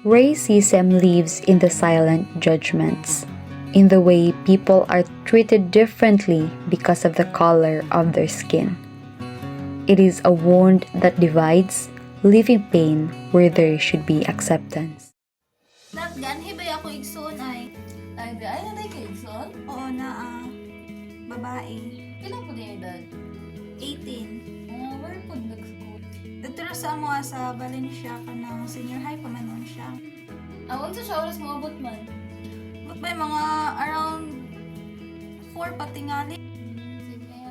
Racism lives in the silent judgments, in the way people are treated differently because of the color of their skin. It is a wound that divides, leaving pain where there should be acceptance. Ganhi ba ako igsoon ay? Ay, di ay na tayo kay Igson? Oo na babae. Kailan po din edad? 18. Where po nag-school? Dito na sa mga sa Valencia ka ng senior high pa man siya. Awan sa siya oras mga abot man. But may mga around 4 patingali. Sige.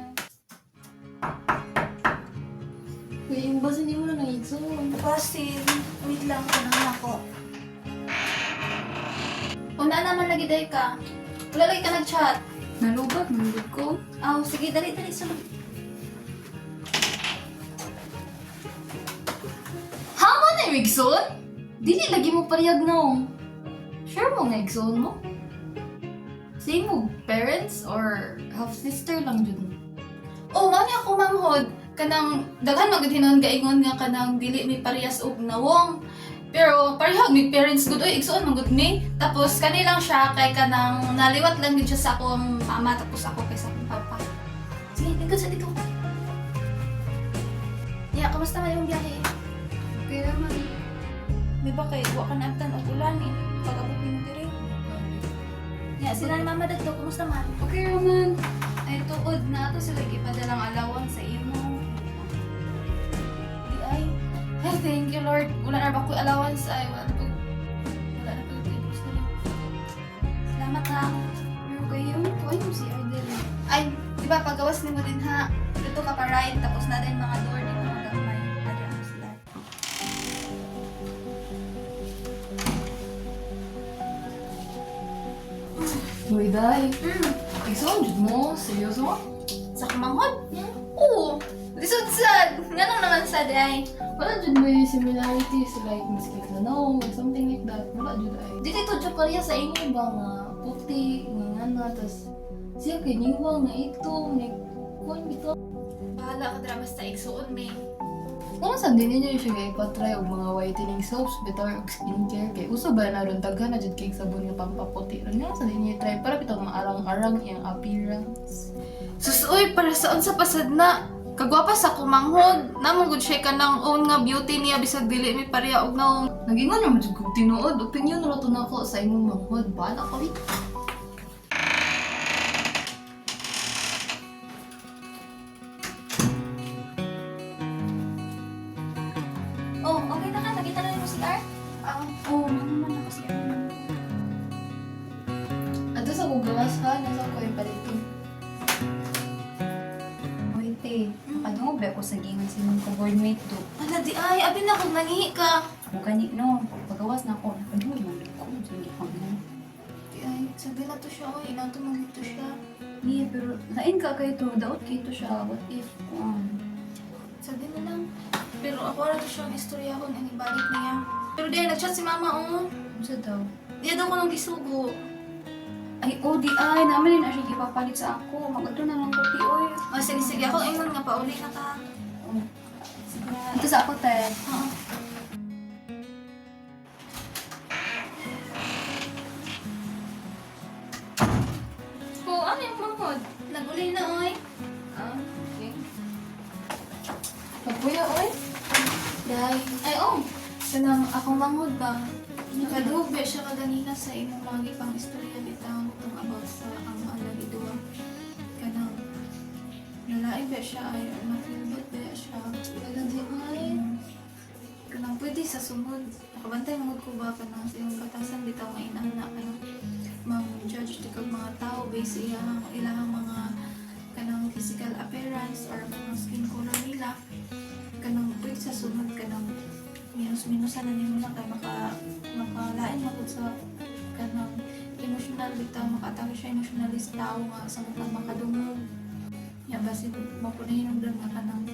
Kuya, yung basa niyo mo na ng Igson. Kasi, wait lang ko naman ako. Una naman lagi day ka. Wala lagi ka nag-chat. Nalubat, nalubot ko. Sige, dali, sulod. Hama na yung Igson? Dili lagi mo pariyag na. Sure mo nga Igson mo? Same mo parents or half-sister lang dyan? Mani ako manghod. Kanang, daghan magatinon kaingon nga kanang dili mi parehas og nawong. Pero parehag mi parents good oy igsoon man good mi. Tapos kanilang siya kay kanang naliwat lang gid siya sa akong mama tapos ako kay sa akong papa. Sige, tingkod sa dito. Ya, kamusta man yung biyahe? Okay naman. Di ba kay wa ka na abtan og ulan eh. Pag-abot mo diri. Ya, sila ni mama dito, kumusta man? Okay naman. Ay tuod na ato sila gipadalang alawang sa imo. Di ay. Ay, thank you Lord. Wala na ba ko allowance ay wala na ko gusto niyo. Salamat ha. Pero kayo, kuha yung si Ardel. Ay, di ba pagawas ni mo din ha. Dito ka pa ride tapos na din mga door dito mga gamay. Ada sila. Uy, day. Igson, jud mo? Seryoso? Sa kumanghod? Oo. Lisod sad. Ganun naman sad ay. Wala jud mo yung similarities like maskit na no, or something like that. Wala jud ay. Dito ito dyan pareha sa inyo. Ba nga puti, nga ngana, tas siya kay niwa nga ito, nga kuhan ito. Bahala ka dira basta igsuon may. Kung saan din ninyo siya nga ipatry og mga whitening soaps, better og skincare kay uso ba na ron taghan na jud kay sabon nga pampaputi. Ron nga saan din ninyo try para bitaw maarang-arang iyang appearance. Susoy, para saan sa pasad na? Kagwapa sa kumanghod. Namang siya ka ng own nga beauty niya bisag dili mi pareha og naong. Nagingon naman jud kong tinuod, opinion ra to nako sa imong manghod. Bahala ka wi. Okay na ka? Nakita na mo si Ar? Naman ako si Ar. Ato sa kugawas ha, nasa ko yung palitin. Oy, te, makadungog ba ako sa gingan sa imong ka-boardmate do? Ala di ay, abi na kung nangihi ka. Kung gani, no, pagawas na ako, nakadungog man ko, hindi ko na. Di ay, sabi na to siya, oy, inato mo dito siya. Niya, pero lain ka kayo to, daot kayo to siya, what if, Sabi na lang. Pero ako na to siyang istorya ko na ibalik niya. Pero di ay, nag-chat si mama, sa daw? Di daw ko nang gisugo. Ay, di ay, naman din na siya ipapalit sa ako, mag-ato na lang ko, ti, oy. Sige, ako ingon nga pauli na ka. Sige, ito sa ako, te. Oo. Ano yung manghod? Naguli na, oy. Okay. Pagkuya, oy. Dahil, kanang akong manghod ba? Nakadugbe siya kaganina sa imong mga gipang istorya bitaw itong about sa ang alagi duwa. Kanang, nalain ba siya ay, mafilbot ba siya? Wala di ay. Kanang pwede sa sunod. Nakabantay mangod ko ba kanang sa imong batasan bitaw nga inana kanang mang-judge di kag mga tao based ilahang mga kanang physical appearance or mga skin color nila. Kanang pwede sa sunod kanang minus-minusan na nimo na kay makalain mo sa kanang emotional bitaw makatawag siya emotionalist tao nga sa mga makadungog. Ya basi mo po nahinungdan nga kanang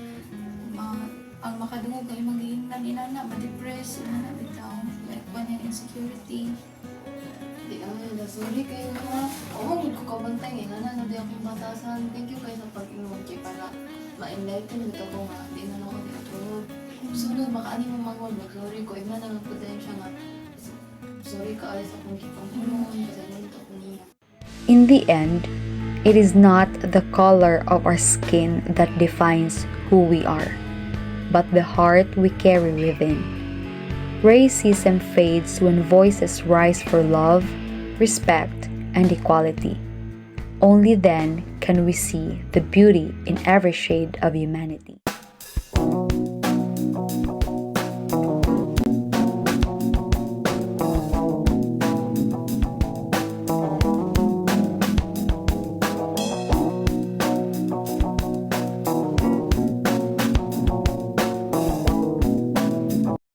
ang makadungog ay maghihingan inana ma-depress inana bitaw like yung insecurity. Di ay, sorry kayo ha. Oo, hindi ko kabantay nga na di akong batasan. Thank you kayo sa pag-ingon kay para ma-enlighten dito ko nga. Di na ako di tulog. Sunod, makaani mo mangol. Sorry ko, ina na lang po din siya nga. Sorry ka alis akong kitang kasi nito ako niya. In the end, it is not the color of our skin that defines who we are, but the heart we carry within. Racism fades when voices rise for love, respect, and equality. Only then can we see the beauty in every shade of humanity.